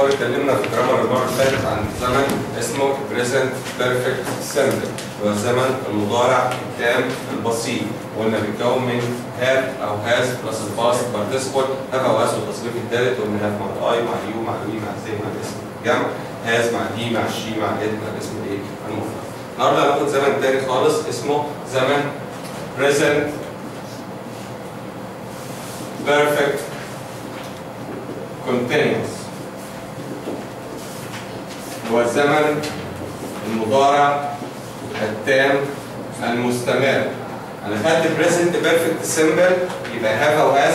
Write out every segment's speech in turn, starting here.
كنا اتكلمنا في الجرامر المره اللي فاتت عن زمن اسمه present perfect simple، هو الزمن المضارع التام البسيط، وقلنا بيتكون من have او has بلس الباست participle، have او has والتصريف الثالث، وقلنا have مع الاي مع اليو مع الوي مع الزي مع الاسم الجمع، has مع دي مع الشي مع الات مع الاسم الايه المفرد. النهارده هناخد زمن تاني خالص اسمه زمن present perfect continuous، هو الزمن المضارع التام المستمر. انا خدت present perfect simple يبقى have او has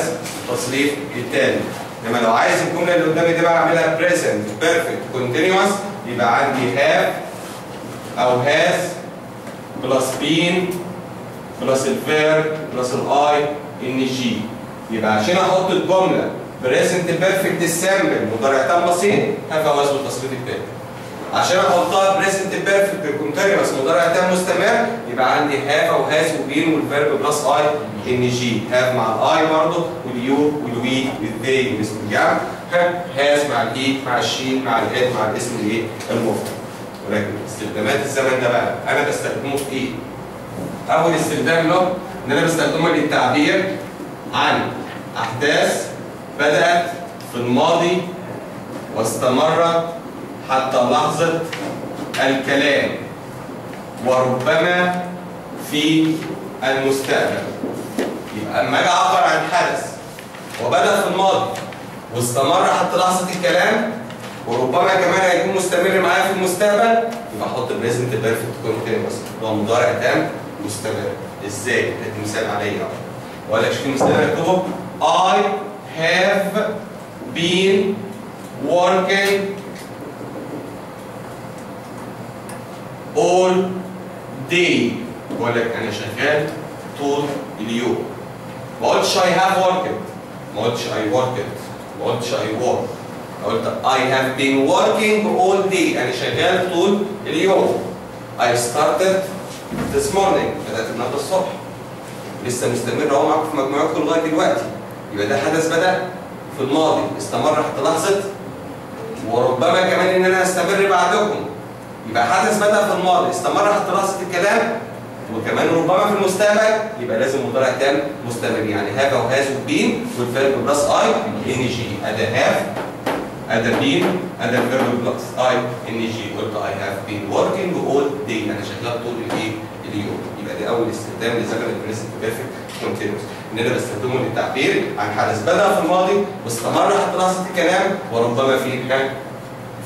تصريف التالي، انما لو عايز الجمله اللي قدامي دي بقى اعملها present perfect continuous يبقى عندي have او has بلس been بلس الفيرب بلس الاي ان جي. يبقى عشان احط الجمله present perfect simple مضارع تام بسيط have او has والتصريف التالي. عشان احطها present perfect continuous مضارع تام مستمر يبقى عندي have او has وبين والفيرب بلس اي ان جي. have مع الاي برضه واليو والوي والذي والاسم الجمع، has مع الاي مع الشي مع الات مع الاسم الايه المفرد. ولكن استخدامات الزمن ده بقى انا بستخدمه في ايه؟ اول استخدام له ان انا بستخدمه للتعبير عن احداث بدات في الماضي واستمرت حتى لحظه الكلام وربما في المستقبل. يبقى اما اجي اعبر عن حدث وبدا في الماضي واستمر حتى لحظه الكلام وربما كمان هيكون مستمر معايا في المستقبل يبقى احط بريزنت بيرفكت كونتينوس اللي هو مضارع تام مستمر. ازاي؟ ادي مثال عليا ولا اشوف مثال اكتبه I have been working all day. بقول لك انا شغال طول اليوم. ما قلتش I have worked، ما قلتش I worked، ما قلتش I work، قلت I have been working all day، أنا شغال طول اليوم. I started this morning، بدأت النهارده الصبح. لسه مستمر أهو معاكم في مجموعتكم لغاية دلوقتي. يبقى ده حدث بدأ في الماضي، استمر حتى لحظة وربما كمان إن أنا أستمر بعدكم. يبقى حدث بدأ في الماضي، استمر حتى لحظة الكلام وكمان ربما في المستقبل، يبقى لازم مضارع تام مستمر، يعني have أو has وبين والفيرب بلس I إن جي. أدا have أدا been أدا الفيرب بلس I إن جي. قلت I have been working all day، أنا شغال طول الإيه؟ اليوم. يبقى ده أول استخدام لزمن البريزنت بيرفكت كونتينوس، إن أنا بستخدمه للتعبير عن حدث بدأ في الماضي واستمر حتى لحظة الكلام وربما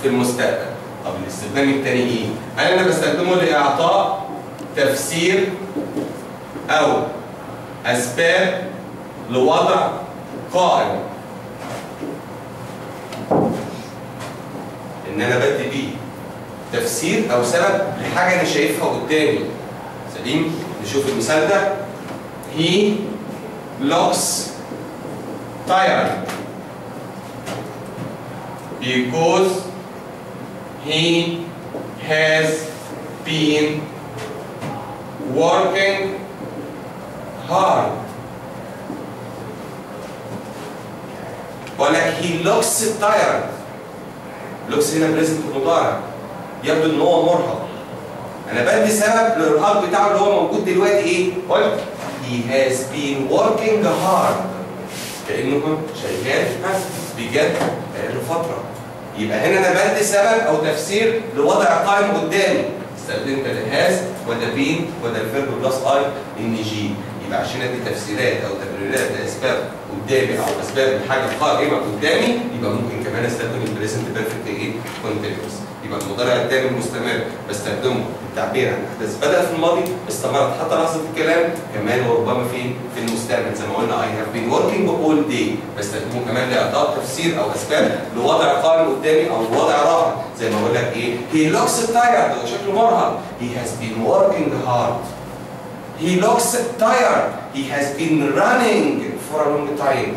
في المستقبل. طب الاستخدام الثاني إيه؟ أنا بستخدمه لإعطاء تفسير أو أسباب لوضع قائم، إن أنا بدي بيه تفسير أو سبب لحاجة أنا شايفها قدامي. سليم؟ نشوف المثال ده. He looks tired because he has been working hard. ولا he looks tired. looks هنا بريزنت مضارع، يبدو ان هو مرهق. انا بدي سبب للارهاق بتاعه اللي هو موجود دلوقتي ايه؟ قلت he has been working hard، كانه شغال بجد بقاله فتره. يبقى هنا انا بدي سبب او تفسير لوضع قائم قدامي، استخدمت الهاز ولا بين ولا الفيرب بلس اي ان جي. يبقى عشان ادي تفسيرات او تبريرات لاسباب قدامي او اسباب الحاجه القائمه قدامي يبقى ممكن كمان استخدم البريزنت بيرفكت ايه؟ كونتينوس. يبقى المضارع التام المستمر بستخدمه للتعبير عن احداث بدأ في الماضي استمرت حتى لحظه الكلام كمان وربما في المستقبل، زي ما قلنا I have been working all day، بستخدمه كمان لاعطاء تفسير او اسباب لوضع قائم قدامي او لوضع راهن، زي ما بقول لك ايه؟ he looks tired، هو شكله مرهق. he has been working hard. he looks tired. he has been running for a long time.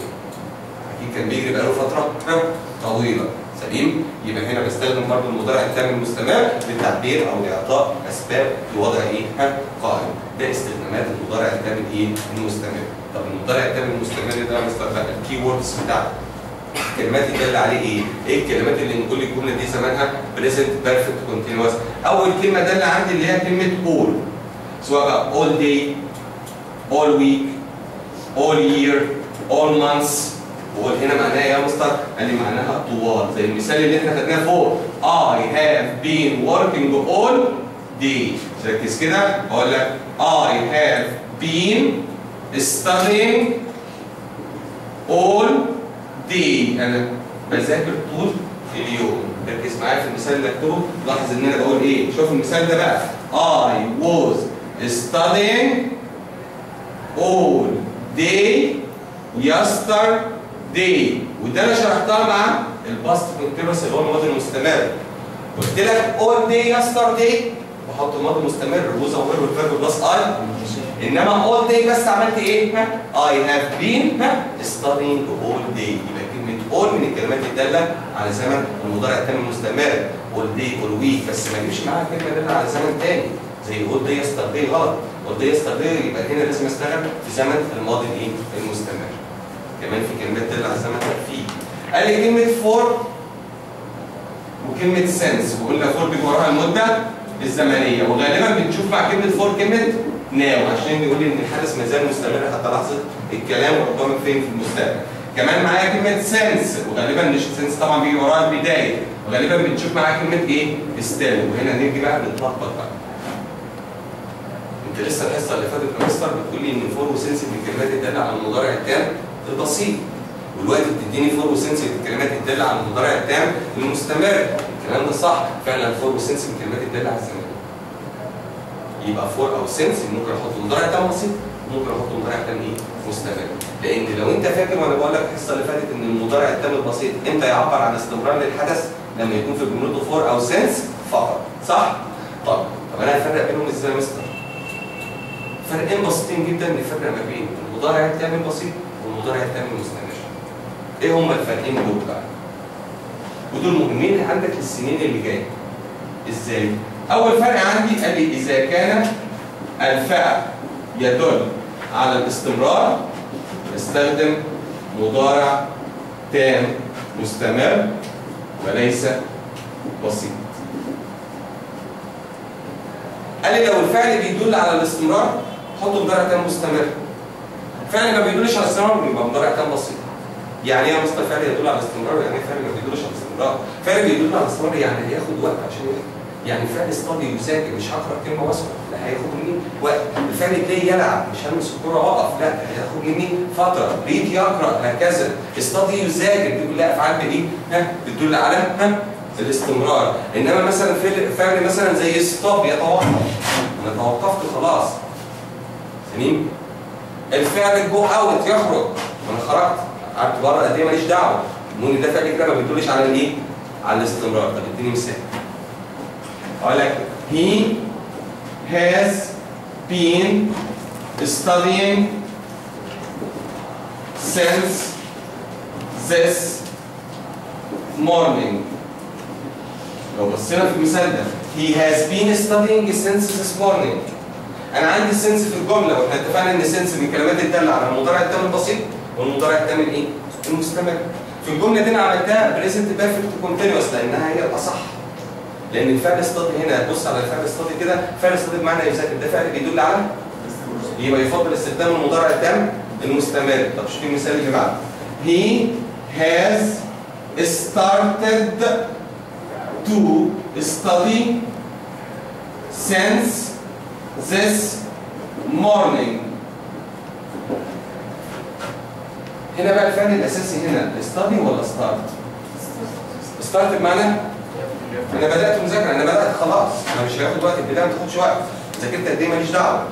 اكيد كان بيجري بقاله فتره طويله. سليم؟ يبقى هنا بستخدم برضه المضارع التام المستمر للتعبير او لاعطاء اسباب لوضع ايه؟ قائم. ده استخدامات المضارع التام الايه؟ المستمر. طب المضارع التام المستمر ده مستر بقى الكي ووردز بتاعته. الكلمات الداله عليه ايه؟ ايه الكلمات اللي نقول الجمله دي زمانها بريزنت بيرفكت كونتينوس؟ اول كلمه داله عندي اللي هي كلمه all، سواء بقى all day، all week، all year، all months. وقول هنا معناها ايه يا مستر؟ قال لي معناها طوال، زي المثال اللي احنا خدناه فوق I have been working all day. ركز كده اقول لك I have been studying all day. انا بذاكر طول اليوم. ركز معايا في المثال اللي هكتبه، لاحظ ان انا بقول ايه؟ شوف المثال ده بقى I was studying all day yesterday. وده انا شرحتها مع الباست كونتينوس اللي هو الماضي المستمر. قلت لك all day yesterday بحط الماضي المستمر was aware والفيرب بلس I. انما all day بس عملت ايه؟ I have been studying all day. يبقى كلمة all من الكلمات الدالة على زمن المضارع التام المستمر. all day all week بس ما يجيبش معاها كلمة دالة على زمن تاني زي all day yesterday. غلط. all day yesterday يبقى هنا لازم اشتغل في زمن الماضي الايه؟ المستمر. كمان في كلمات دالة على زمن ترفيه. قال لي كلمة for وكلمة since، وقلنا for بيجي وراها المدة الزمنية، وغالبا بنشوف مع كلمة for كلمة now عشان نقول ان الحدث ما زال مستمر حتى لحظة الكلام وربما فين في المستقبل. كمان معايا كلمة since، وغالبا مش since طبعا بيجي وراها البداية، وغالبا بنشوف معاها كلمة ايه؟ still. وهنا نيجي بقى نتلخبط بقى. انت لسه الحصة اللي فاتت يا مستر بتقول لي ان for وسنس من الكلمات الدالة على المضارع التام البسيط، والوقت بتديني فور وسنس من الكلمات الدالة على المضارع التام المستمر. الكلام ده صح فعلا، فور وسنس من الكلمات الدالة على الزمن. يبقى فور او سنس ممكن احط مضارع تام بسيط وممكن احط مضارع تام ايه؟ مستمر. لان لو انت فاكر وانا بقول لك الحصه اللي فاتت ان المضارع التام البسيط امتى يعبر عن استمرار للحدث؟ لما يكون في جملته فور او سنس فقط، صح؟ طب انا هفرق بينهم ازاي يا مستر؟ فرقين بسيطين جدا نفرق ما بين المضارع التام البسيط والمضارع التام المستمر. ايه هما الفرقين دول بقى؟ ودول مهمين عندك للسنين اللي جايه. ازاي؟ اول فرق عندي قال لي اذا كان الفعل يدل على الاستمرار استخدم مضارع تام مستمر وليس بسيط. قال لي لو الفعل بيدل على الاستمرار حط مضارع تام مستمر. فعل ما بيدلش على الاستمرار يبقى مضارع تام بسيط. يعني ايه يا مستر فعل يدل على الاستمرار؟ يعني ايه فعل ما بيدلش على الاستمرار؟ فعل بيدل على الاستمرار يعني هياخد وقت عشان يكتب. يعني فعل استادي يذاكر مش هقرا كلمه واسكت، لا هياخد مني وقت. الفعل بلاي يلعب مش هلمس الكوره واقف، لا هياخد مني فتره. ريد يقرا هكذا. استادي يذاكر دي كلها افعال بايه؟ بتدل على الاستمرار. انما مثلا فعل مثلا زي ستوب يتوقف، انا توقفت خلاص. سليم؟ الفعل جو اوت يخرج، انا خرجت قعدت بره قد ايه ماليش دعوه. النون ده فعل كده ما بيدلش على الايه؟ على الاستمرار. طب اديني مثال. اقول لك he has been studying since this morning. لو بصينا في المثال ده he has been studying since this morning. انا عندي since في الجمله، واحنا اتفقنا ان since من الكلمات الداله على المضارع التام البسيط والمضارع التام الايه؟ المستمر. في الجمله دي انا عملتها present perfect continuous لانها هي الاصح. لان الفعل استادي هنا بص على الفعل استادي كده، فعل استادي بمعنى يذاكر، ده فعل بيدل على يبقى يفضل استخدام المضارع التام المستمر. طب شوف المثال اللي بعده. he has started to study since this morning. هنا بقى الفعل الاساسي هنا study ولا start؟ start بمعنى انا بدات مذاكره، انا بدات خلاص، انا مش هياخد وقت، البدايه ما تاخدش وقت، ذاكرت قد ايه ماليش دعوه.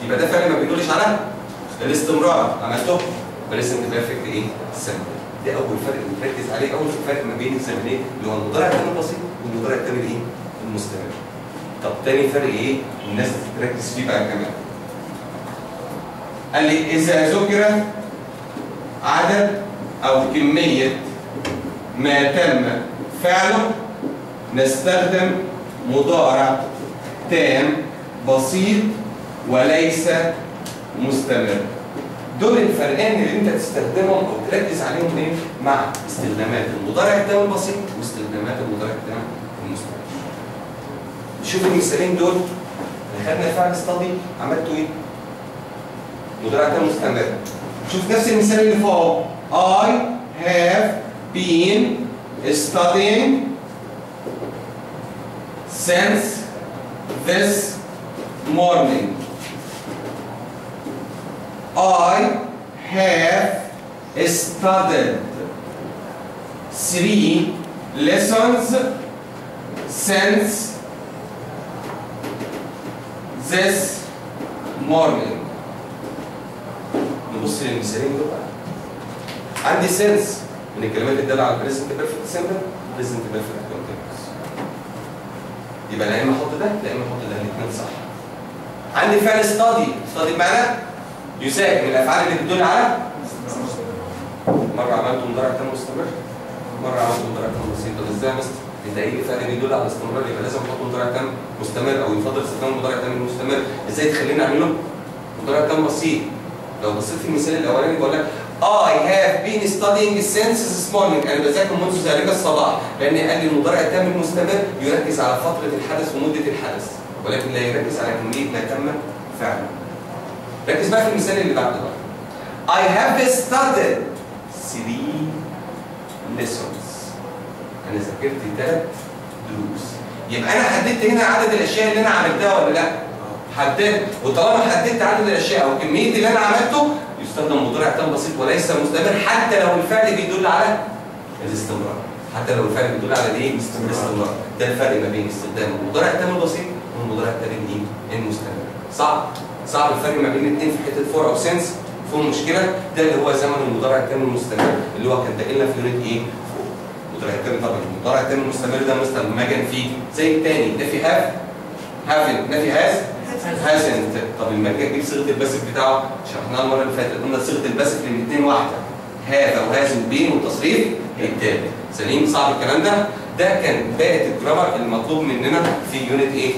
يبقى ده فعل ما بيدلش على الاستمرار، عملته بريزنت بيرفكت ايه؟ سمبل. ده اول فرق بنركز عليه، اول فرق ما بين الزمنين اللي هو المضارع التام البسيط والمضارع التام الايه؟ المستمر. طب تاني فرق ايه؟ الناس تركز فيه بقى كمان. قال لي اذا ذكر عدد او كميه ما تم فعله نستخدم مضارع تام بسيط وليس مستمر. دول الفرقين اللي انت تستخدمهم او تركز عليهم ايه؟ مع استخدامات المضارع التام البسيط واستخدامات المضارع التام المستمر. شوف المثالين دول، خدنا الفعل استادي عملتوا ايه؟ مضارع تام مستمر. شوف نفس المثال اللي فوق، I have been studying since this morning. I have studied 3 lessons since this morning. نبص للمثالين دول بقى. عندي since من الكلمات الدالة على present perfect simple present perfect continuous. يبقى لا اما احط ده لا اما احط ده، الاثنين صح. عندي فعل study بمعنى يساعد من الافعال اللي بتدل على مره عملت مضارع تام مستمر، مره عملت مضارع تام بسيط. طب ازاي يا مستر؟ انت ايه الفعل بيدل على الاستمرار؟ يبقى لازم احط مضارع تام مستمر او يفضل استخدام المضارع التام المستمر. ازاي تخليني اعمله مضارع تام بسيط؟ لو بصيت في المثال الاولاني بقول لك I have been studying since this morning. انا بذاكر منذ ذلك الصباح، لان قال لي المضارع التام المستمر يركز على فتره الحدث ومده الحدث، ولكن لا يركز على كميه ما تم فعله. ركز بقى في المثال اللي بعده بقى. I have studied 3 lessons. أنا ذاكرت 3 دروس. يبقى أنا حددت هنا عدد الأشياء اللي أنا عملتها ولا لأ؟ حددت، وطالما حددت عدد الأشياء أو كمية اللي أنا عملته يستخدم مضارع تام بسيط وليس مستمر، حتى لو الفعل بيدل على الاستمرار. حتى لو الفعل بيدل على إيه؟ الاستمرار. ده الفرق ما بين استخدام المضارع التام البسيط والمضارع التام المستمر. صعب الفرق ما بين الاثنين في حته فور او سنس، فيهم مشكله. ده اللي هو زمن المضارع التام المستمر اللي هو كان داقلنا في يونت ايه؟ المضارع التام. طبعا المضارع التام المستمر ده مثلا لما اجي فيه زي الثاني، ده في هاف هافن، ده في هاز هازنت. طب لما اجي اجيب صيغه الباسف بتاعه شرحناها المره اللي فاتت، قلنا صيغه الباسف للاثنين واحده، هاف او هاز وبين والتصريف التالي. سليم؟ صعب الكلام ده؟ ده كان باقي الجرامر المطلوب مننا في يونت ايه؟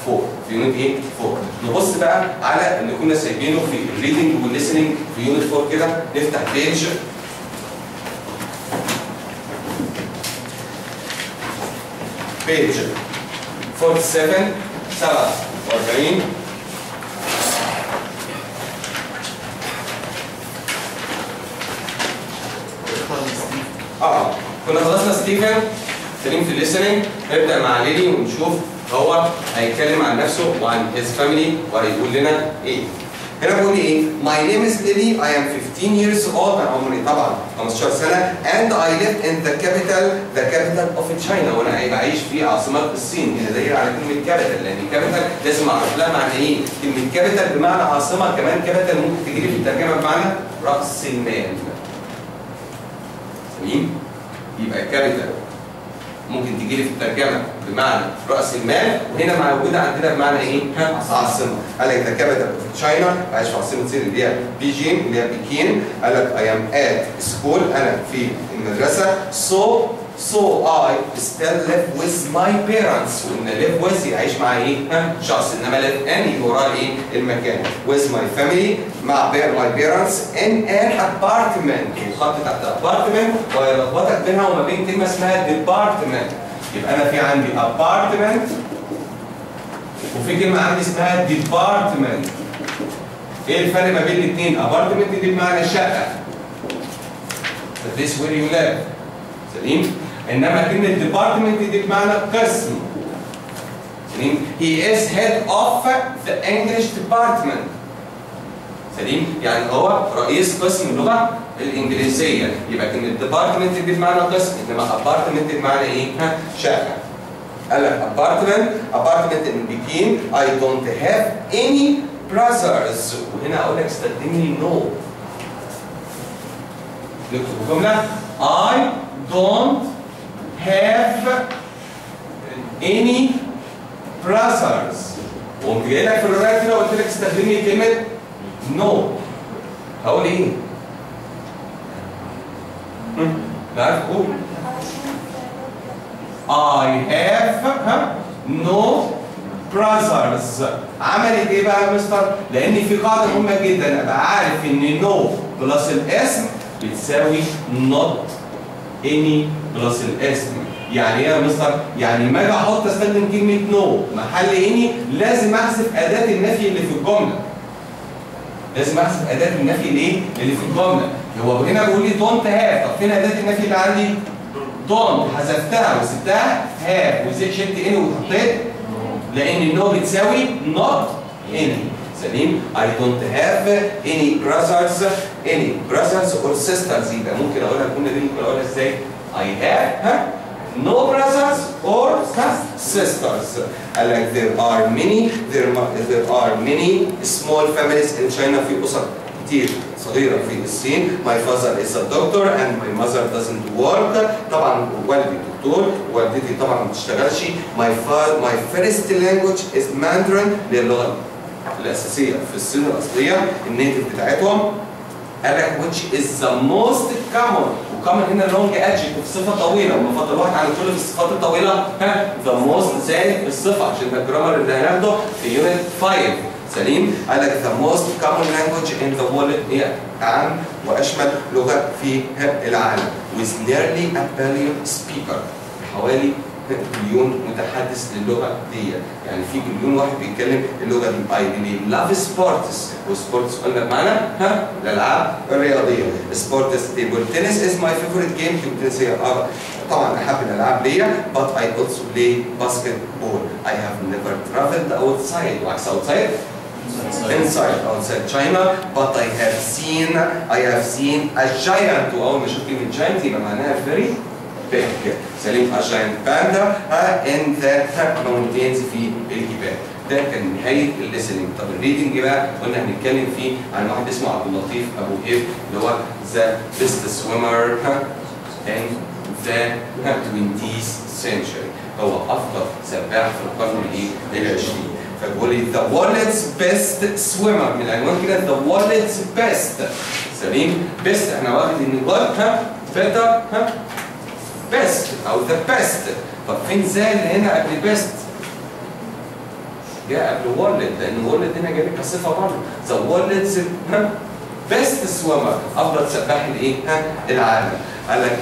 4. في يونت ايه؟ 4. نبص بقى على اللي كنا سايبينه في الريدنج والليسننج في يونت 4 كده. نفتح بيج 47 47. كنا خلصنا ستيفن. سليم في الليسننج. نبدا مع ليلي ونشوف هو هيتكلم عن نفسه وعن his family وهيقول لنا ايه. هنا بيقول لي ايه؟ My name is Lily, I am 15 years old. انا عمري طبعا 15 سنه. And I live in the capital of China. وانا بعيش في عاصمه الصين. هنا داير على كلمه كابيتال، لان كابيتال لازم اعرف لها معنى ايه؟ كلمه كابيتال بمعنى عاصمه، كمان كابيتال ممكن تجي لي في الترجمه بمعنى راس المال. سليم؟ يبقى كابيتال ممكن تجي لي في الترجمه بمعنى راس المال، وهنا موجوده عندنا بمعنى ايه؟ عاصمه. قال لك ذا كابيتال اوف تشاينا، عايش في عاصمه الصين اللي هي بيجين اللي هي بكين. قال لك اي ام ات سكول، انا في المدرسه. So I still live with my parents. وإن live with يعيش مع إيه؟ شخص، إنما live in يجي وراه إيه؟ المكان. With my family مع my parents in an apartment. الخط تحت apartment ويلخبطك بينها وما بين كلمة اسمها department. يبقى أنا في عندي apartment وفي كلمة عندي اسمها department. إيه الفرق ما بين الاثنين؟ apartment دي بمعنى شقة. The place where you live. سليم؟ انما كلمه ديبارتمنت دي بمعنى قسم. سليم؟ He is head of the English department. سليم؟ يعني هو رئيس قسم اللغه الانجليزيه. يبقى كلمه ديبارتمنت دي بمعنى قسم، انما ابارتمنت بمعنى ايه؟ شقه. قال لك apartment in Beijing. I don't have any brothers. وهنا اقول لك استخدم لي no. نكتب جمله I don't have any brothers. وقمت جاي لك في الروايه كده وقلت لك استخدم لي كلمه no. هقول ايه؟ لا عارف اقول I have no brothers. عملت ايه بقى يا مستر؟ لان في قاعده مهمه جدا ابقى عارف ان نو بلس الاسم بتساوي not any بلس الاسم. يعني ايه يا مستر؟ يعني لما اجي احط استخدم كلمه نو محل اني لازم احذف اداه النفي اللي في الجمله. لازم احذف اداه النفي اللي في الجمله. هو هنا بيقول لي دونت هاف، طب فين اداه النفي اللي عندي؟ دونت، حذفتها وسبتها هاف وشلت اني وحطيت لان النو بتساوي not any. سليم؟ I don't have any brothers or sisters. يبقى ممكن اقولها الجمله دي ممكن اقولها ازاي؟ I have no brothers or sisters. Like there are many small families in China. في أسر كتير صغيرة في الصين. My father is a doctor and my mother doesn't work. طبعا والدي دكتور، والدتي طبعا ما بتشتغلش. My first language is Mandarin. دي اللغة الأساسية في الصين الأصلية النيتف بتاعتهم. قال لك which is the most common. وكمان هنا long adjective صفة طويلة، ومفضل واحد عن كل الصفات الطويلة the most زائد الصفة عشان ده الجرامر اللي هناخده في unit 5. سليم؟ قال لك the most common language in the world هي أعم وأشمل لغة في العالم with nearly a billion speaker. حوالي بليون متحدث للغه دي، يعني في بليون واحد بيتكلم اللغه دي. I really love sports. وسبورتس قلنا بمعنى الالعاب الرياضيه. سبورتس تيبل تنس is my favorite game. تيبل تنس هي طبعا احب الالعاب ليا. but I also play basketball. I have never traveled outside. وعكس outside outside China. but I have seen a giant. واول ما اشوف كلمه giant يبقى معناها very big. سليم؟ a giant panda in the mountains في الجبال. ده كان نهايه الليسننج. طب الريدنج بقى قلنا هنتكلم فيه عن واحد اسمه عبد اللطيف ابو هيف اللي هو ذا بيست سويمر in the 20th century. هو افضل سباح في القرن العشرين. فبيقول لي the world's best swimmer. من العنوان كده the world's best. سليم؟ بيست احنا واخد ان جود better best او the best. طب فين زي اللي هنا قبل best؟ جاء قبل وورلد لان وورلد هنا جاي كصفه برضه. ذا وورلدز بيست سويمر افضل سباح العالم. قال لك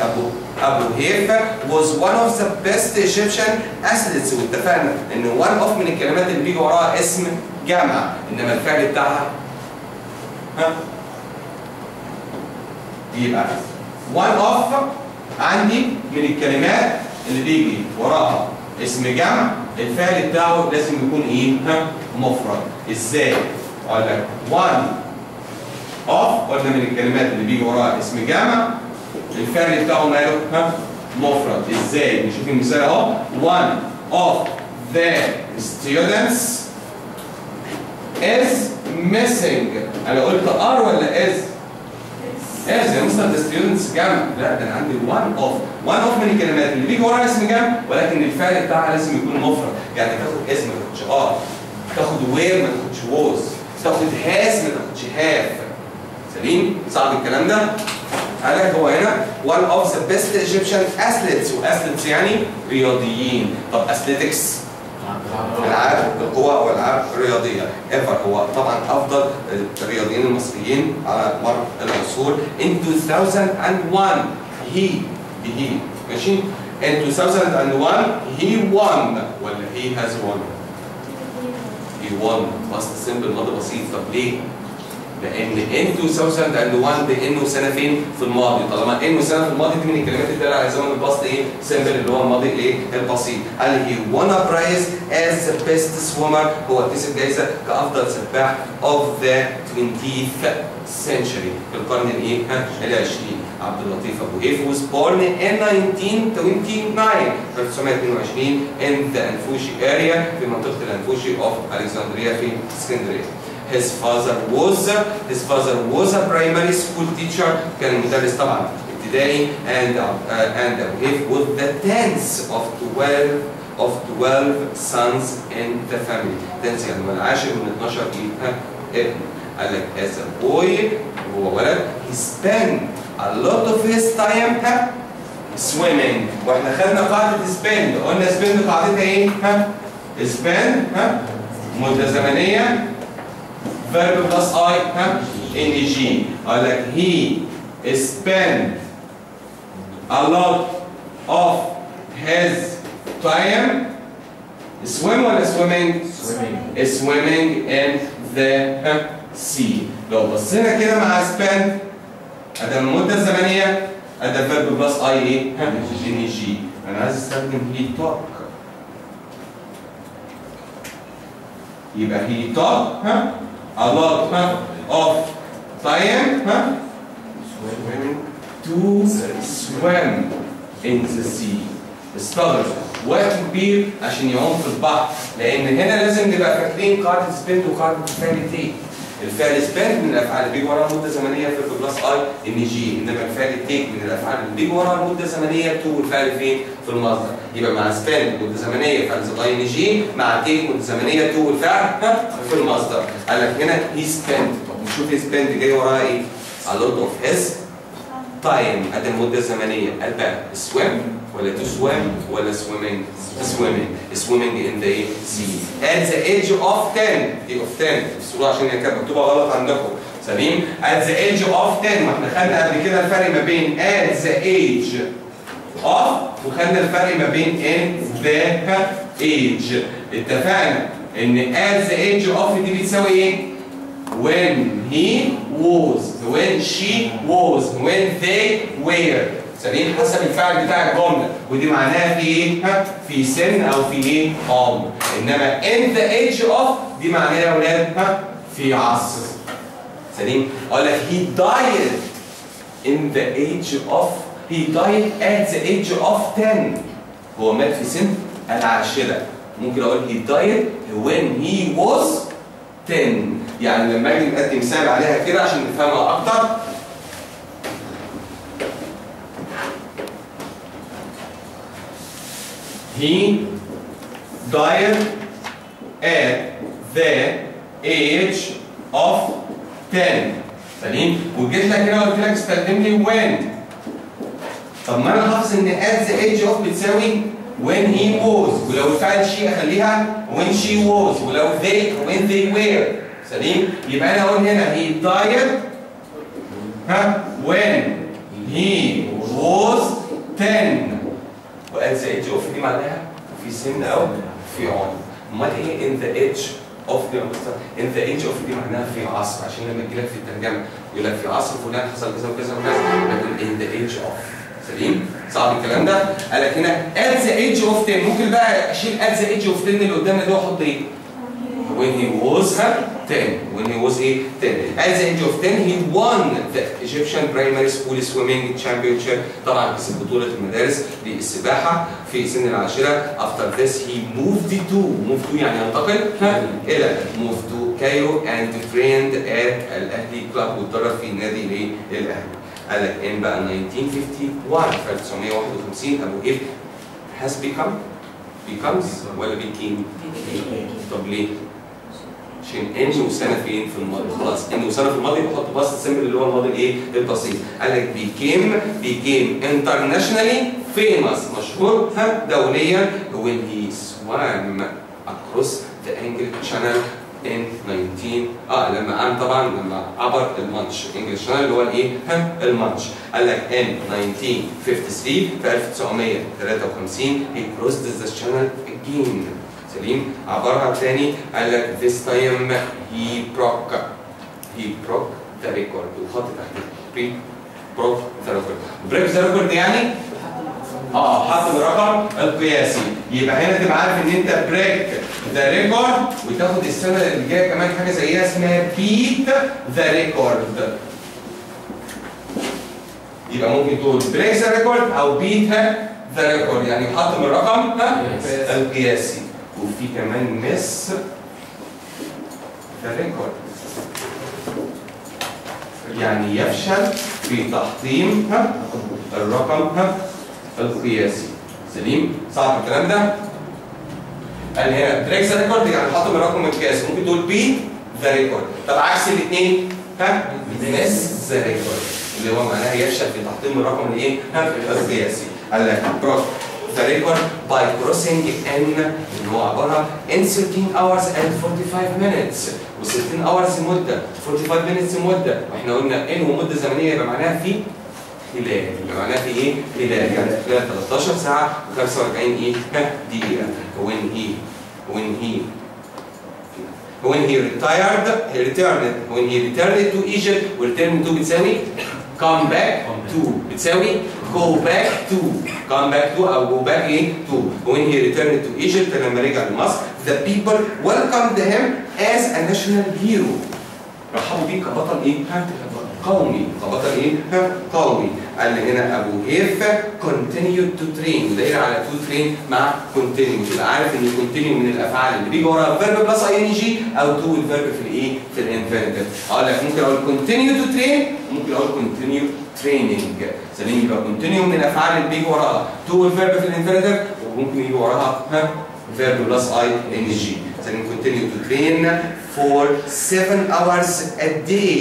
ابو هيف was one of the best Egyptian athletes. واتفقنا ان one of من الكلمات اللي بيجي وراها اسم جمع انما الفعل بتاعها يبقى one of عندي من الكلمات اللي بيجي وراها اسم جمع الفعل بتاعه لازم يكون ايه؟ مفرد. ازاي؟ اقول لك one of قلنا من الكلمات اللي بيجي وراها اسم جمع الفعل بتاعه ماله؟ مفرد. ازاي؟ نشوف المثال اهو. one of the students is missing. انا قلت are ولا is؟ يا مستر ده ستودنتس جمع. لا ده انا عندي one of من الكلمات اللي بيجي وراها اسم جمع ولكن الفعل بتاعها لازم يكون مفرد. يعني تاخد اسم ما تاخدش تاخد وير ما تاخدش ووز، تاخد هاز ما تاخدش هاف. سليم؟ صعب الكلام ده؟ قال لك هو هنا one of the best Egyptian athletes. واثليتس يعني رياضيين. طب اثليتكس العاب القوى او العاب رياضيه. ايفر هو طبعا افضل الرياضيين المصريين على مر العصور. in 2001 he ماشي. in 2001 he won ولا he has won؟ he won بس سمبل ماضي بسيط. طب ليه؟ لان in 2001 بانه سنه فين؟ في الماضي. طالما انه سنه في الماضي دي من الكلمات اللي بتدل على زمن البسط ايه؟ سمبل اللي هو الماضي ايه؟ البسيط. قال he won a prize as the best swimmer. هو كسب جائزه كافضل سباح of the 20th century في القرن الايه؟ العشرين. عبد اللطيف ابو هيف was born in 1922 in the أنفوشي area في منطقه الأنفوشي of Alexandria في اسكندريه. His father was a primary school teacher. كان مدرس طبعا ابتدائي. and Abu Hif was the 10th of 12 sons in the family. 10th يعني من العاشر من 12 ابن. قال لك as a boy وهو ولد he spent a lot of his time swimming. واحنا خدنا قاعدة spend. قلنا spend قاعدتها ايه؟ spend ها مدة زمنية verb plus I ها ing. قال لك he spent a lot of his time swim ولا swimming؟ swimming in the sea. لو بصينا كده مع spend ادي المدة الزمنية ادي verb plus I ايه؟ ing. انا عايز استخدم he talk. يبقى he talk ها a lot of time ها to swim in the sea. استغرق وقت كبير عشان يعوم في البحر، لان هنا لازم نبقى فاكرين قاعده سبند وقاعده الفعل تيك. الفعل سبند من الافعال اللي بيجي وراها مده زمنيه في بلس اي ان جي، انما الفعل تيك من الافعال اللي بيجي وراها مده زمنيه تو والفعل فين؟ في المصدر. يبقى مع سبند مده زمنيه فعل زائد اي ان جي، مع تيك مده زمنيه تو والفعل في المصدر. قال لك هنا هي سبند. طب نشوف هي سبند جاي وراها ايه؟ a lot of his time ادي المده الزمنيه. قال بقى swim ولا to swim ولا swimming؟ swimming in the sea at the age of 10. دي of 10 بصوا عشان هي كانت مكتوبه غلط عندكم. سليم. at the age of 10 ما احنا خدنا قبل كده الفرق ما بين at the age of وخدنا الفرق ما بين in the age. اتفقنا ان at the age of دي بتساوي ايه؟ when he was, when she was, when they were. سليم. حسب الفعل بتاع الجمله، ودي معناها في ايه؟ في سن او في ايه؟ عمر. انما in the age of دي معناها يا اولاد في عصر. سليم. اقول لك he died in the age of he died at the age of 10. هو مات في سن العاشره. ممكن اقول he died when he was 10. يعني لما اجي نقدم مثال عليها كده عشان نفهمها اكتر. He died at the age of 10. سليم. وجيت لك هنا وقلت لك استخدم لي when. طب ما انا حافظ ان at the age of بتساوي when he was، ولو الفعل she اخليها when she was، ولو when they were. سليم. يبقى انا اقول هنا he died when he was 10. وات ذا ايدج اوف دي معناها في سن او في عمر. امال ايه ان ذا ايدج اوف دي؟ ان ذا ايدج اوف دي معناها في عصر، عشان لما تجي لك في الترجمه يقول لك في عصر فلان حصل كذا وكذا وكذا، لكن ان ذا ايدج اوف. سليم. صعب الكلام ده؟ قال لك هنا ات ذا ايدج اوف 10. ممكن بقى اشيل ات ذا ايدج اوف 10 اللي قدامنا ده واحط ايه؟ when he was 10. when he was ايه؟ 10. at the age of 10 he won the Egyptian primary school swimming championship. طبعا كسب بطولة المدارس للسباحة في سن العاشرة. after this he moved to يعني ينتقل إلى moved to Cairo and trained at الأهلي كلاب واتدرب في نادي الأهلي. قال لك in بقى 1951 في 1951 أبو إيه has becomes ولا became؟ طب ليه؟ عشان ان وسنه فين؟ في الماضي. خلاص ان وسنه في الماضي بحط باست سيمبل اللي هو الماضي الايه؟ البسيط. قال لك became internationally famous مشهور دوليا when he swam across the English Channel in 19 لما عبر المانش English Channel اللي هو الايه؟ المانش. قال لك in 1953 في 1953 he crossed the channel again. سليم. عبرها تاني. قال لك this time he broke the record وخط تحت broke the record. break the record يعني حط الرقم القياسي. يبقى هنا تبقى عارف ان انت break the record وتاخد السنه اللي جايه كمان حاجه زيها اسمها beat the record. يبقى ممكن تقول break the record او beat the record يعني يحطم الرقم القياسي. وفي كمان مس ذا ريكورد يعني يفشل في تحطيم الرقم القياسي. سليم. صعب الكلام ده؟ قال هنا بريك ذا ريكورد يعني حطم الرقم القياسي. ممكن تقول بي ذا ريكورد. طب عكس الاثنين مس ذا ريكورد اللي هو معناها يفشل في تحطيم الرقم الايه؟ القياسي. قال لك بروك the record by crossing n اللي هو عباره in 13 hours and 45 minutes و16 hours مده 45 minutes مده واحنا قلنا ان ومده زمنيه يبقى معناها في خلال يبقى معناها في ايه؟ خلال يعني خلال 13 ساعه و45 ايه؟ دقيقه when he returned to Egypt return to بتساوي come back to بتساوي go back to come back to او go back ايه to when he returned to Egypt لما رجع لمصر the people welcomed him as a national hero رحبوا بيه كبطل ايه؟ قومي كبطل ايه؟ قومي قال لي هنا ابو هيف continued to train وداير على to train مع continue تبقى عارف ان continue من الافعال اللي بيجي وراها verb بلس ing او to الفيرب في الايه؟ في الانفينيتيف اقول لك ممكن اقول continue to train ممكن اقول continue training سليم يبقى continue من الافعال اللي بيجي وراها to الفيرب في الانفينيتيف وممكن يجي وراها verb بلس ing سليم continue to train for 7 hours a day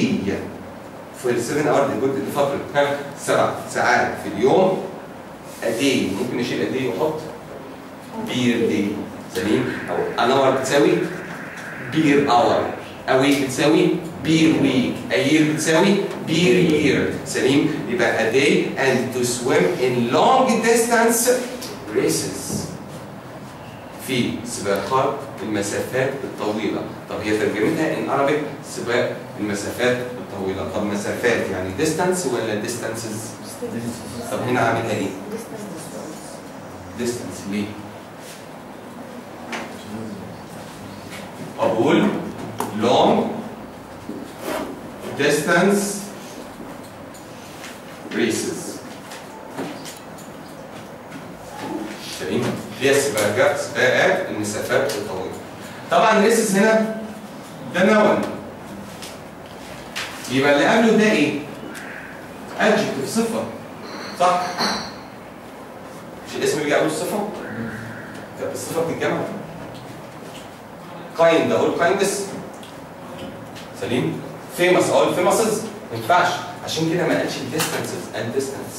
for 7 hours دي فترة 7 ساعات في اليوم a day ممكن نشيل a day ونحط beer day سليم أو an hour بتساوي beer hour a week بتساوي beer week a year بتساوي beer year سليم يبقى a day and to swim in long distance races في سباقات المسافات الطويلة طب هي ترجمتها in Arabic سباق المسافات الطويلة طب مسافات يعني distance ولا distances؟ طب هنا عاملها ايه؟ distance ليه؟ أقول long distance races تمام؟ هي سباقات المسافات الطويلة. طبعا ريسز هنا ده نون يبقى اللي قبله ده ايه؟ adjective صفة صح؟ مش الاسم بيجي قبله الصفة؟ طب الصفة بتتجمع kind اقول kindness سليم؟ famous اقول famouses ما ينفعش عشان كده ما قالش distances and distance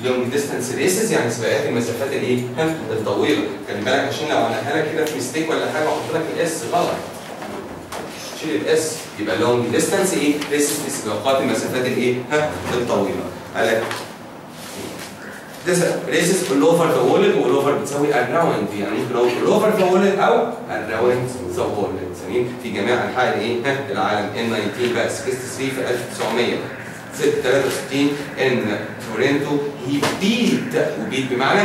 long distance races يعني سباقات المسافات الايه؟ الطويله، خلي بالك عشان لو عملها لك كده في ميستيك ولا حاجه واحط لك الاس غلط. شيل الاس يبقى long distance ايه؟ races في سباقات المسافات الايه؟ الطويله. قال لك races all over the world all over بتساوي around يعني ممكن اقول all over the world او around the world سليم في جميع انحاء الايه؟ العالم in 19 بقى 63 في 1963 ان تورنتو هي بيت وبيت بمعنى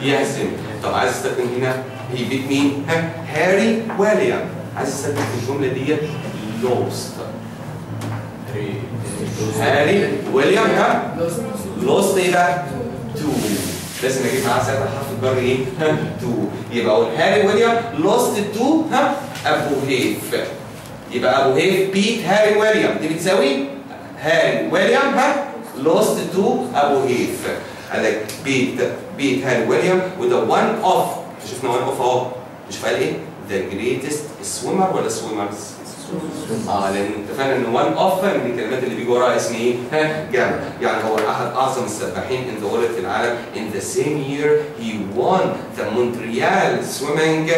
يهزم. طب عايز استخدم هنا هي بيت مين؟ هاري ويليام. عايز استخدم في الجمله دي لوست هاري ويليام لوست ايه بقى؟ تو لازم اجيب معاه ساعتها حرف الجر ايه؟ تو يبقى اقول هاري ويليام لوست تو ابو هيف يبقى ابو هيف بيت هاري ويليام دي بتساوي هاري ويليام lost to ابو هيف. قال لك بيت هاري ويليام وده one of شفنا one of اهو شوف قال ايه؟ the greatest swimmer ولا swimmers؟ لان اتفقنا ان one of من الكلمات اللي بيجي وراها اسم ايه؟ جمع يعني هو احد اعظم السباحين in the world في العالم in the same year he won the Montreal swimming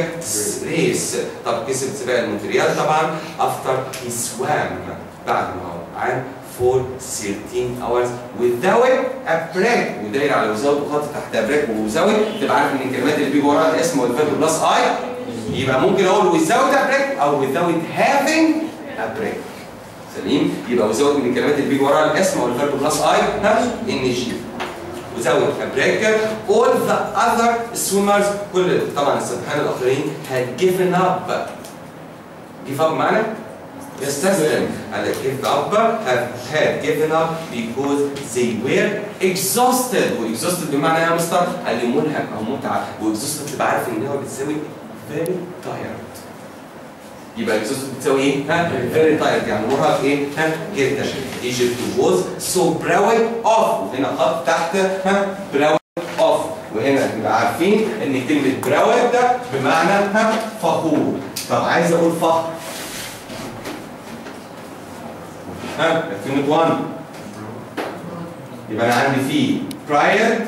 race. طب كسب سباق المونتريال طبعا after he swam بعد ما هو عام for 13 hours without a break وداير على without وخط تحت break without تبقى عارف ان الكلمات اللي بيجي وراها الاسم والفيرب بلس اي يبقى ممكن اقول without a break او without having a break سليم يبقى without من الكلمات اللي بيجي وراها الاسم والفيرب بلس اي ان جي without a break all the other swimmers كل طبعا السباحين الاخرين had given up give up معنى يستسلم على give up had given up because they were exhausted و exhausted بمعنى ايه يا مستر؟ قال لي منهك او متعب و exhausted تبقى عارف ان هو بتساوي very tired يبقى exhausted بتساوي ايه؟ very tired يعني مرهق ايه؟ جدا Egypt was so proud of وهنا خط تحت proud of وهنا نبقى عارفين ان كلمه proud ده بمعنى فخور. طب عايز اقول فخر كلمة one يبقى أنا عندي فيه pride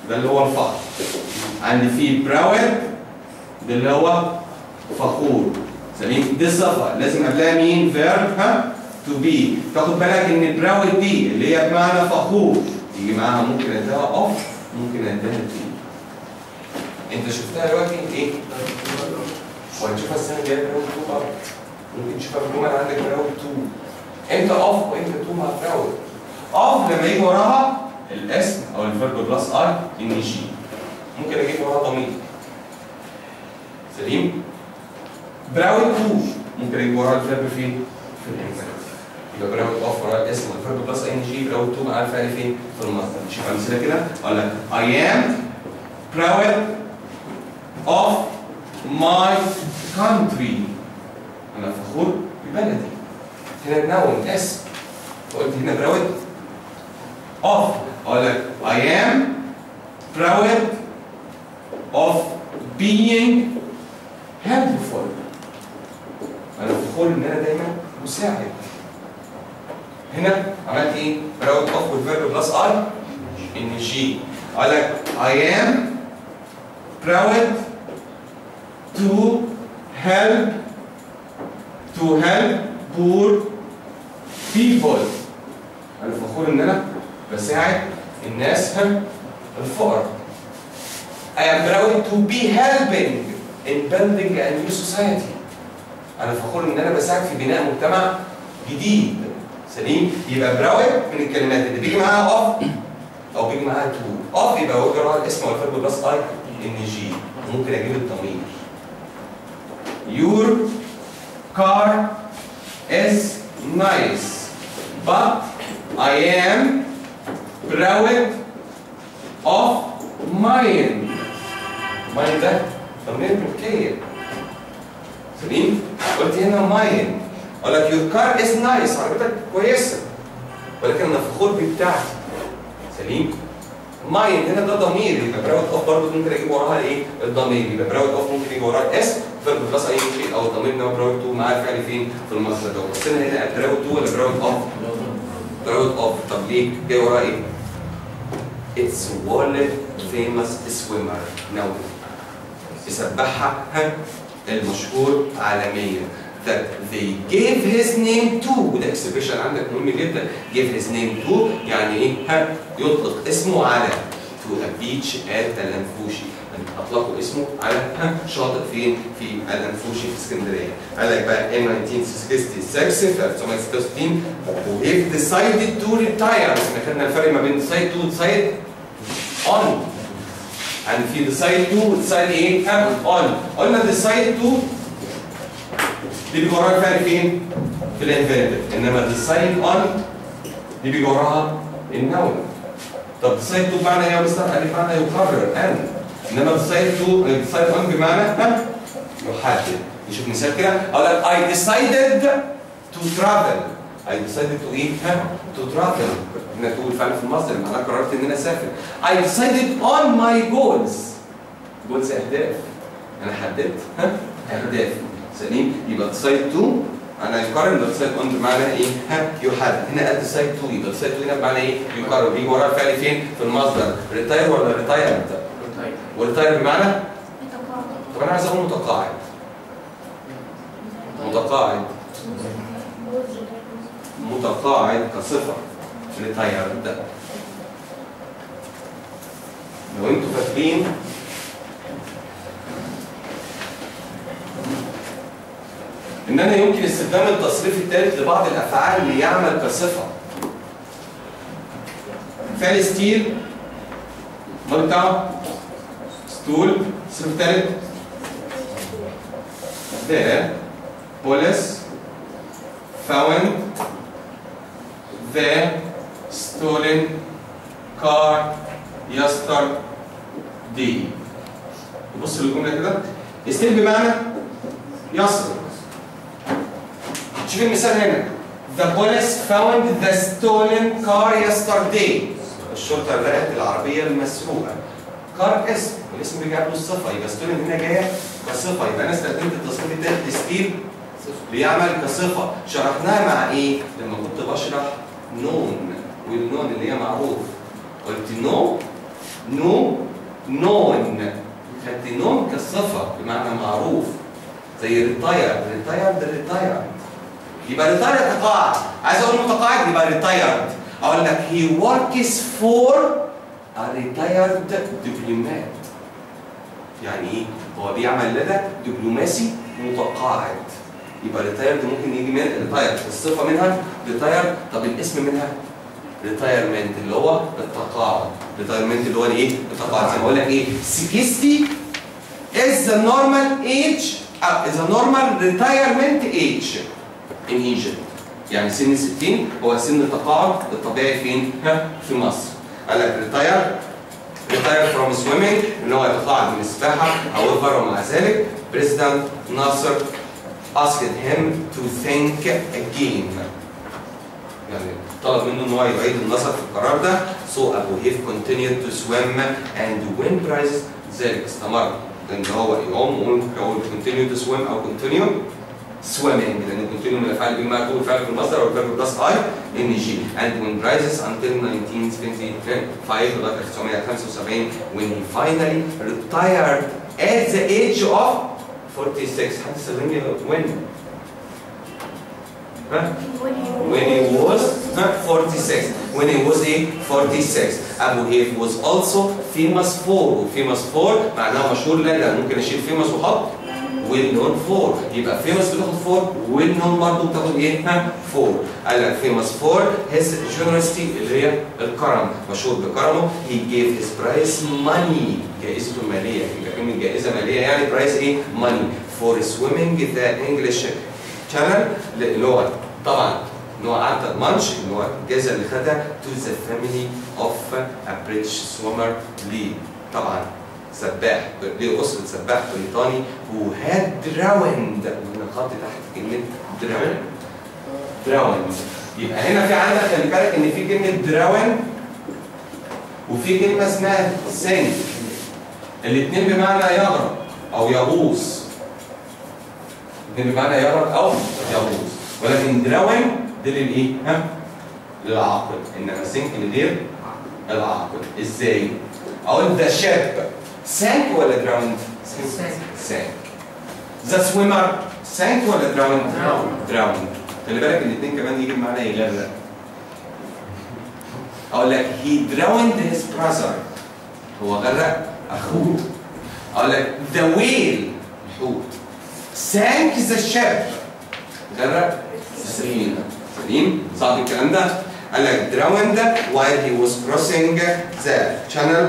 ده اللي هو الفخر. عندي فيه براود ده اللي هو فخور. سليم؟ دي الصفة لازم قبلها مين؟ فيرب تو بي. تاخد بالك ان البراود دي اللي هي بمعنى فخور يجي معاها ممكن اديها اوف ممكن اديها تي. انت شفتها دلوقتي ايه؟ وهنشوفها السنه الجايه براود 2 برضه. ممكن تشوفها بالجمل عندك براود 2. امتى اوف وامتى تو مع براود؟ اوف لما يجي وراها الاسم او الفيرب بلس اي ان جي. ممكن اجيب وراها ضمير. سليم؟ براود 2 ممكن اجيب وراها الفيرب فين؟ في الانفينيتيف. يبقى براود اوف وراها الاسم والفيرب بلس اي ان جي. براود 2 مع الفعل فين؟ في المصدر. نشوف امثله كده. اقول لك I am proud of my country. انا فخور ببلدي. هنا النون اسم. فقلت هنا براود of. اقول لك I am proud of being helpful. انا فخور ان انا دايما مساعد. هنا عملت ايه؟ براود اوف والفيرب بلس اي ان جي. اقول لك I am proud to help poor people. انا فخور ان انا بساعد الناس الفقراء. I am proud to be helping in building a new society. انا فخور ان انا بساعد في بناء مجتمع جديد. سليم؟ يبقى براود من الكلمات اللي بيجي معاها اوف او بيجي معاها تو. اوف يبقى هو وراها الاسم والفيرب بلس اي ان جي. ممكن اجيب الضمير. Your car is nice but I am proud of mine. mine ده ضمير ملكية. سليم؟ قلت هنا mine. اقول لك your car is nice عربيتك كويسة ولكن انا فخور ببتاعتي. سليم؟ mine هنا ده ضمير يبقى براود اوف برضه ممكن اجيب وراها ايه؟ الضمير. يبقى براود اوف ممكن يجي وراها الاس فيرب بلس اي شيء او الضمير اللي هو براود تو معاه الفعل فين؟ في المصدر ده. بصينا هنا براود تو ولا براود اوف؟ براود اوف. طب ليه؟ جاي وراه ايه؟ It's world famous swimmer. نوم. يسبحها المشهور عالميا. That they gave his name to. وده اكسبريشن عندك مهم جدا. give his name to يعني ايه؟ يطلق اسمه على to a beach at الأنفوشي. اطلقوا اسمه على شاطئ فين؟ في الأنفوشي في اسكندريه. قال لك بقى in 1966 في 1966 he decided to retire. احنا خدنا الفرق ما بين decide to decide on. يعني في decide to decide ايه؟ on. قلنا decide to دي بيجي وراها الفعل فين؟ في الانفينيتيف. انما decide on دي بيجي وراها النون. طب decide to بمعنى ايه يا مستر؟ قال لي بمعنى يقرر ان. انما decide on بمعنى يحدد. نشوف مثال كده. اقول لك I decided to travel. I decided to ايه؟ to travel. هنا تقول فعل في المصدر معناها قررت ان انا اسافر. I decided on my goals. goals اهداف. انا حددت اهداف. سليم؟ يبقى decide to انا يقرر. يبقى decide on بمعنى ايه؟ يحدد. هنا قال decide to يبقى decide to هنا بمعنى ايه؟ يقرر. بيجي وراه الفعل فين؟ في المصدر. retire ولا retirement؟ والريتاير بمعنى؟ متقاعد. طب انا عايز اقول متقاعد. متقاعد. متقاعد كصفة. ريتاير ده. لو انتوا فاكرين ان انا يمكن استخدام التصريف الثالث لبعض الافعال اللي يعمل كصفة. فعل ستيل الماضي بتاعه ستول. التصريف الثالث the police found the stolen car yesterday. نبص للجملة كده. ستيل بمعنى يسرق. شوف المثال هنا. The police found the stolen car yesterday. الشرطة لقت العربية المسروقة. كار اسم والاسم بيجي قبله الصفة. يبقى ستولن هنا جاية كصفة. يبقى أنا استخدمت التصريف الثالث ستيل بيعمل كصفة. شرحناها مع إيه؟ لما كنت بشرح نون والنون اللي هي معروف. قلت نو نو نون. خدت نون كالصفة بمعنى معروف زي ريتاير، ريتايرد. يبقى ريتايرد تقاعد. عايز اقول متقاعد يبقى ريتايرد. اقول لك he works for a retired diplomat. يعني ايه؟ هو بيعمل لدى دبلوماسي متقاعد. يبقى ريتايرد ممكن يجي من ريتايرد، الصفة منها ريتايرد، طب الاسم منها ريتايرمنت اللي هو التقاعد. ريتايرمنت اللي هو الايه؟ التقاعد. زي ما اقول لك ايه؟ 60 is the normal age is a normal retirement age in Egypt. يعني سن 60 هو سن التقاعد الطبيعي فين؟ في مصر. قال لك retire from swimming ان هو يتقاعد من السباحه. however ومع ذلك President Nasser asked him to think again. يعني طلب منه ان هو يعيد النظر في القرار ده. so أبو هيف continued to swim and win prizes. ذلك استمر ان هو يعوم او continue to swim او continue swimming لان continue من الافعال اللي بيجمع طول الفعل في المصدر او الفعل بلس اي ان جي and win prizes until 1975 لغايه 1975 when he finally retired at the age of 46. حد سألني when؟ when he was 46. when he was 46. أبو هيف was also famous for. famous for معناها مشهور. لا ممكن أشيل famous وأحط well known for. يبقى famous بتاخد for well known برضه بتاخد إيه؟ for. قال لك famous for his generosity اللي هي الكرم. مشهور بكرمه. he gave his prize money. جائزته المالية. يبقى كلمة جائزة مالية يعني prize إيه؟ money for swimming the English channel اللي هو طبعا ان هو اعطى المانش اللي هو الجائزه اللي خدها to the family of a British swimmer طبعا سباح لأسرة سباح بريطاني who had drowned. وهنا خط تحت كلمة drowned. يبقى هنا في عندك خلي بالك ان في كلمة drown وفي كلمة اسمها sink. الاثنين بمعنى يغرق او يغوص. الاثنين بمعنى يغرق او يغوص. ولكن دراون دي للايه؟ للعاقل. انما سينك لغير العاقل. ازاي؟ اقول ذا شاب سانك ولا دراوند؟ سانك. ذا سويمر سانك ولا دراوند؟ دراوند. خلي بالك الاثنين كمان يجي بمعنى يغرق. اقول لك هي دراوند هيز براذر. هو غرق اخوه. اقول لك ذا ويل الحوت. سانك ذا شاب غرق السفينة. سليم؟ صعب الكلام ده؟ قال لك drowned while he was crossing the channel.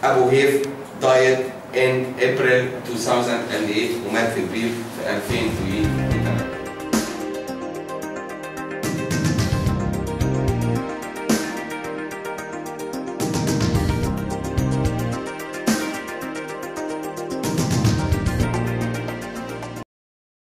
أبو هيف died in April 2008 ومات في أبريل في 2008.